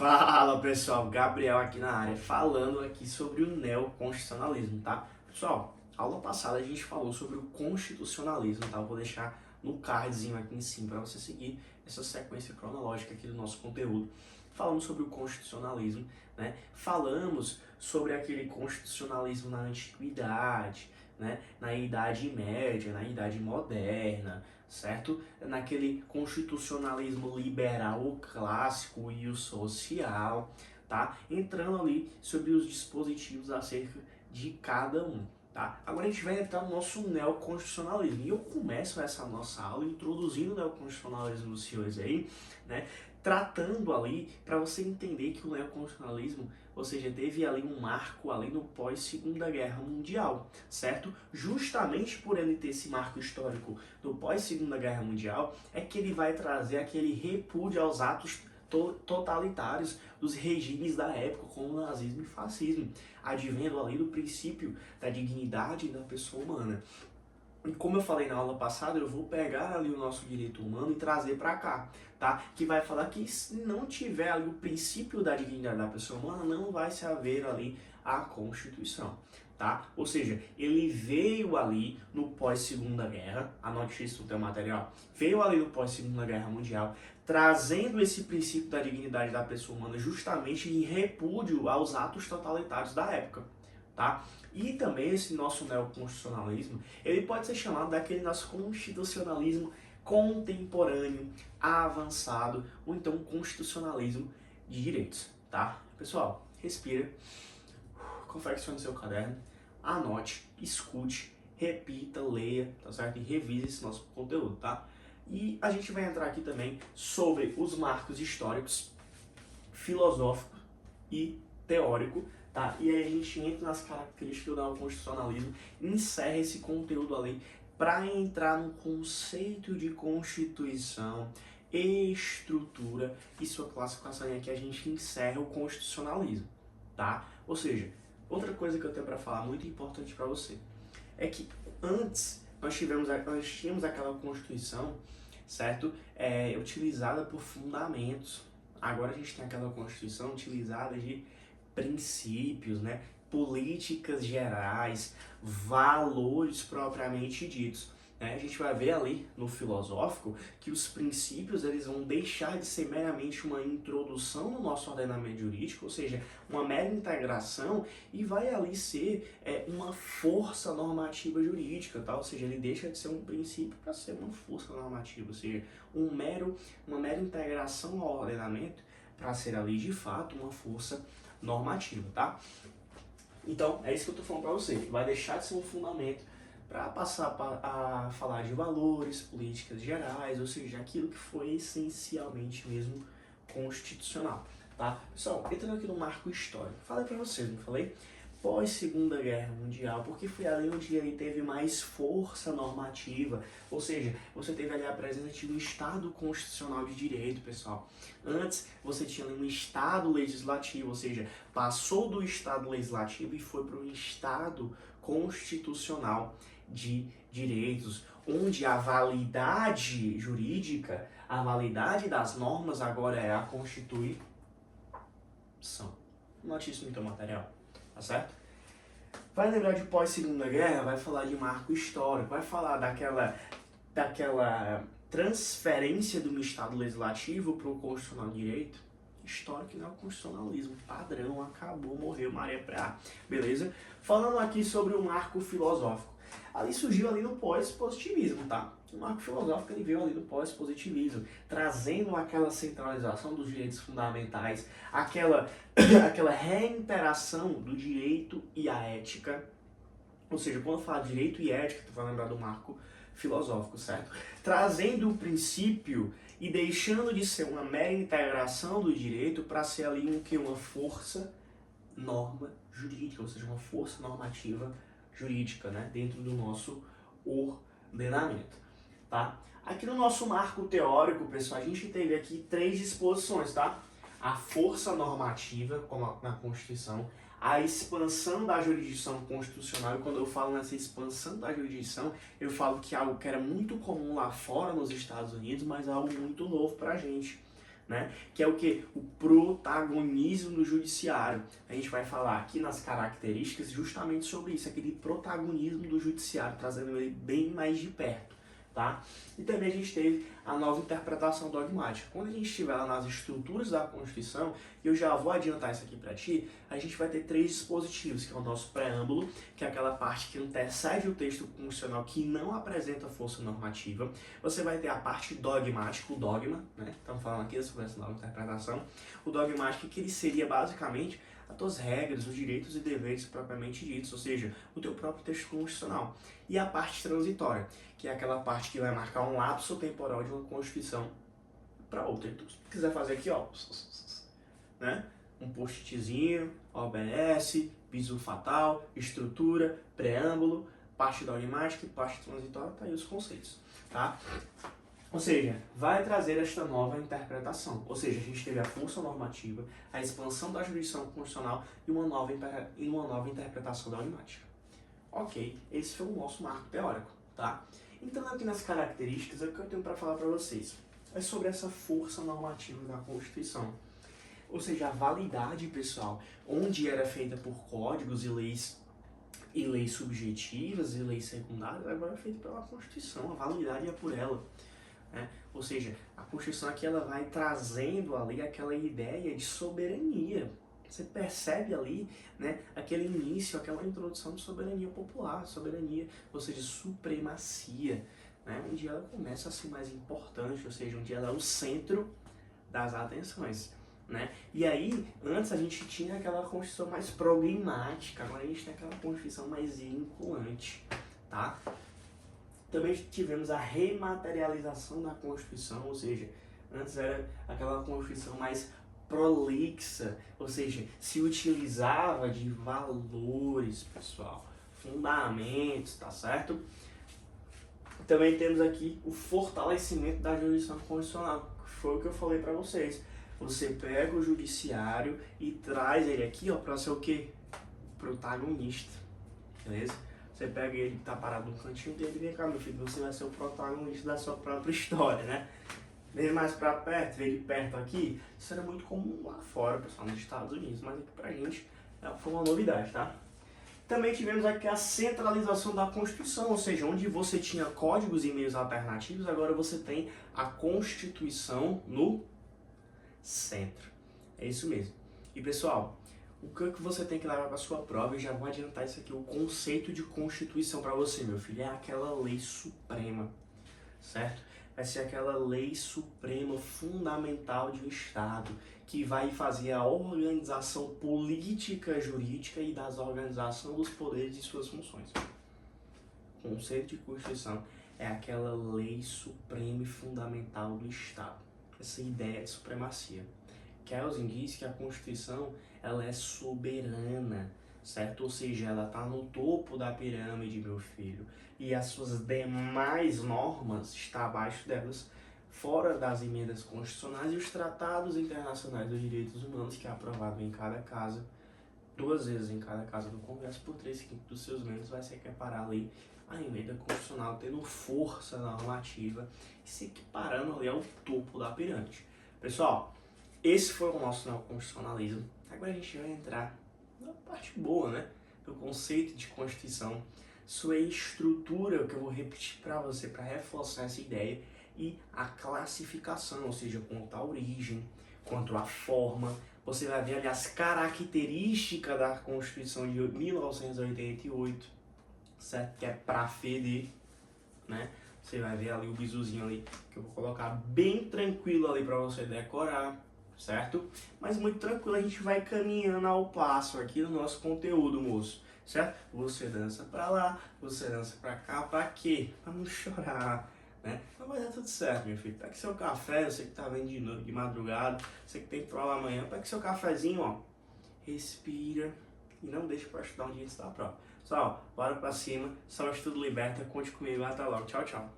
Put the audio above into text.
Fala pessoal, Gabriel aqui na área, falando aqui sobre o neoconstitucionalismo, tá? Pessoal, aula passada a gente falou sobre o constitucionalismo, tá? Eu vou deixar no cardzinho aqui em cima para você seguir essa sequência cronológica aqui do nosso conteúdo. Falamos sobre o constitucionalismo, né? Falamos sobre aquele constitucionalismo na antiguidade, né? Na Idade Média, na Idade Moderna, certo? Naquele constitucionalismo liberal, o clássico e o social, tá? Entrando ali sobre os dispositivos acerca de cada um, tá? Agora a gente vai entrar no nosso neoconstitucionalismo. E eu começo essa nossa aula introduzindo o neoconstitucionalismo dos senhores aí, né? Tratando ali para você entender que o neoconstitucionalismo, ou seja, teve ali um marco ali no pós-Segunda Guerra Mundial, certo? Justamente por ele ter esse marco histórico do pós-Segunda Guerra Mundial, é que ele vai trazer aquele repúdio aos atos totalitários dos regimes da época, como o nazismo e fascismo, advendo ali do princípio da dignidade da pessoa humana. E como eu falei na aula passada, eu vou pegar ali o nosso direito humano e trazer para cá, tá? Que vai falar que se não tiver ali o princípio da dignidade da pessoa humana, não vai se haver ali a Constituição, tá? Ou seja, ele veio ali no pós-Segunda Guerra, anote isso no teu material, veio ali no pós-Segunda Guerra Mundial, trazendo esse princípio da dignidade da pessoa humana justamente em repúdio aos atos totalitários da época, tá? E também esse nosso neoconstitucionalismo, ele pode ser chamado daquele nosso constitucionalismo contemporâneo, avançado, ou então constitucionalismo de direitos, tá? Pessoal, respira, confeccione seu caderno, anote, escute, repita, leia, tá certo? E revise esse nosso conteúdo, tá? E a gente vai entrar aqui também sobre os marcos históricos, filosófico e teórico, tá? E aí a gente entra nas características do neoconstitucionalismo, encerra esse conteúdo ali para entrar no conceito de constituição, estrutura e sua classificação. E aqui a gente encerra o constitucionalismo, tá? Ou seja, outra coisa que eu tenho para falar muito importante para você é que antes nós tínhamos aquela constituição, certo? Utilizada por fundamentos. Agora a gente tem aquela constituição utilizada de princípios, né? Políticas gerais, valores propriamente ditos. Né? A gente vai ver ali no filosófico que os princípios eles vão deixar de ser meramente uma introdução no nosso ordenamento jurídico, ou seja, uma mera integração, e vai ali ser uma força normativa jurídica, tá? Ou seja, ele deixa de ser um princípio para ser uma força normativa, ou seja, uma mera integração ao ordenamento para ser ali de fato uma força normativa, tá? Então, é isso que eu tô falando para você, que vai deixar de ser um fundamento para passar a falar de valores, políticas gerais, ou seja, aquilo que foi essencialmente mesmo constitucional, tá? Pessoal, entrando aqui no marco histórico, falei para vocês, não falei? Pós-Segunda Guerra Mundial, porque foi ali onde ele teve mais força normativa, ou seja, você teve ali a presença de um Estado constitucional de direito, pessoal. Antes, você tinha ali um Estado legislativo, ou seja, passou do Estado legislativo e foi para um Estado constitucional de direitos, onde a validade jurídica, a validade das normas agora é a Constituição. Note isso no teu material. Tá certo? Vai lembrar de pós-Segunda Guerra, vai falar de marco histórico, vai falar daquela transferência do Estado Legislativo para o Constitucional de Direito. Histórico não é o constitucionalismo, padrão, acabou, morreu, Maria Preá, beleza? Falando aqui sobre o marco filosófico. Ali surgiu ali no pós-positivismo, tá? O marco filosófico ele veio ali no pós-positivismo, trazendo aquela centralização dos direitos fundamentais, aquela reinteração do direito e a ética. Ou seja, quando eu falar direito e ética, tu vai lembrar do marco filosófico, certo? Trazendo o princípio e deixando de ser uma mera integração do direito para ser ali uma força norma jurídica, ou seja, uma força normativa jurídica, né, dentro do nosso ordenamento, tá? Aqui no nosso marco teórico, pessoal, a gente teve aqui 3 disposições, tá? A força normativa, como na Constituição, a expansão da jurisdição constitucional, e quando eu falo nessa expansão da jurisdição, eu falo que é algo que era muito comum lá fora nos Estados Unidos, mas é algo muito novo pra gente, né? Que é o que? O protagonismo do judiciário. A gente vai falar aqui nas características justamente sobre isso, aquele protagonismo do judiciário, trazendo ele bem mais de perto, tá? E também a gente teve a nova interpretação dogmática. Quando a gente estiver lá nas estruturas da Constituição, e eu já vou adiantar isso aqui para ti, a gente vai ter 3 dispositivos, que é o nosso preâmbulo, que é aquela parte que antecede o texto constitucional, que não apresenta força normativa. Você vai ter a parte dogmática, o dogma, né? Estamos falando aqui sobre essa nova interpretação. O dogmático, que ele seria basicamente as tuas regras, os direitos e deveres propriamente ditos, ou seja, o teu próprio texto constitucional. E a parte transitória, que é aquela parte que vai marcar um lapso temporal de uma Constituição para outra. Então, se tu quiser fazer aqui, ó, né? Um post-itzinho, OBS, bizu fatal, estrutura, preâmbulo, parte dogmática e parte transitória, tá aí os conceitos, tá? Ou seja, vai trazer esta nova interpretação. Ou seja, a gente teve a força normativa, a expansão da jurisdição constitucional e uma nova interpretação dogmática. Ok, esse foi o nosso marco teórico, tá? Então, aqui nas características, o que eu tenho para falar para vocês é sobre essa força normativa da Constituição. Ou seja, a validade, pessoal, onde era feita por códigos e leis subjetivas e leis secundárias, agora é feita pela Constituição, a validade é por ela. Né? Ou seja, a Constituição aqui ela vai trazendo ali aquela ideia de soberania. Você percebe ali, né, aquele início, aquela introdução de soberania popular, soberania, ou seja, supremacia, né, onde ela começa a ser mais importante, ou seja, onde ela é o centro das atenções. Né? E aí, antes a gente tinha aquela Constituição mais programática, agora a gente tem aquela Constituição mais vinculante, tá? Também tivemos a rematerialização da Constituição, ou seja, antes era aquela Constituição mais prolixa, ou seja, se utilizava de valores, pessoal, fundamentos, tá certo? Também temos aqui o fortalecimento da jurisdição constitucional, que foi o que eu falei para vocês. Você pega o judiciário e traz ele aqui, ó, para ser o quê? Protagonista, beleza? Você pega ele que tá parado no cantinho dele e vem cá, meu filho, você vai ser o protagonista da sua própria história, né? Vem mais pra perto, vem de perto aqui, isso era muito comum lá fora, pessoal, nos Estados Unidos, mas aqui pra gente foi uma novidade, tá? Também tivemos aqui a centralização da Constituição, ou seja, onde você tinha códigos e meios alternativos, agora você tem a Constituição no centro. É isso mesmo. E pessoal, o que você tem que levar para sua prova, e já vou adiantar isso aqui, o conceito de Constituição para você, meu filho, é aquela lei suprema, certo? Vai ser aquela lei suprema fundamental de um Estado, que vai fazer a organização política, jurídica e das organizações dos poderes e suas funções. O conceito de Constituição é aquela lei suprema e fundamental do Estado. Essa ideia de supremacia. Kelsen diz que a Constituição ela é soberana, certo? Ou seja, ela está no topo da pirâmide, meu filho, e as suas demais normas estão abaixo delas, fora das emendas constitucionais e os tratados internacionais dos direitos humanos, que é aprovado em cada casa, 2 vezes em cada casa do Congresso, por 3/5 dos seus membros, vai se equiparar ali a emenda constitucional, tendo força normativa e se equiparando ali ao topo da pirâmide. Pessoal, esse foi o nosso neoconstitucionalismo. Agora a gente vai entrar na parte boa, né? Do conceito de Constituição, sua estrutura, que eu vou repetir para você para reforçar essa ideia, e a classificação, ou seja, quanto à origem, quanto à forma. Você vai ver ali as características da Constituição de 1988, certo? Que é pra feder, né? Você vai ver ali o bizuzinho ali, que eu vou colocar bem tranquilo ali para você decorar, certo? Mas muito tranquilo, a gente vai caminhando ao passo aqui no nosso conteúdo, moço, certo? Você dança pra lá, você dança pra cá, pra quê? Pra não chorar, né? Mas vai dar tudo certo, meu filho. Pega seu café, você que tá vendo de noite, de madrugada, você que tem prova amanhã, pega seu cafezinho, ó, respira e não deixa pra estudar um dia antes da prova. Pessoal, bora pra cima, só o estudo liberta, conte comigo, até logo, tchau, tchau.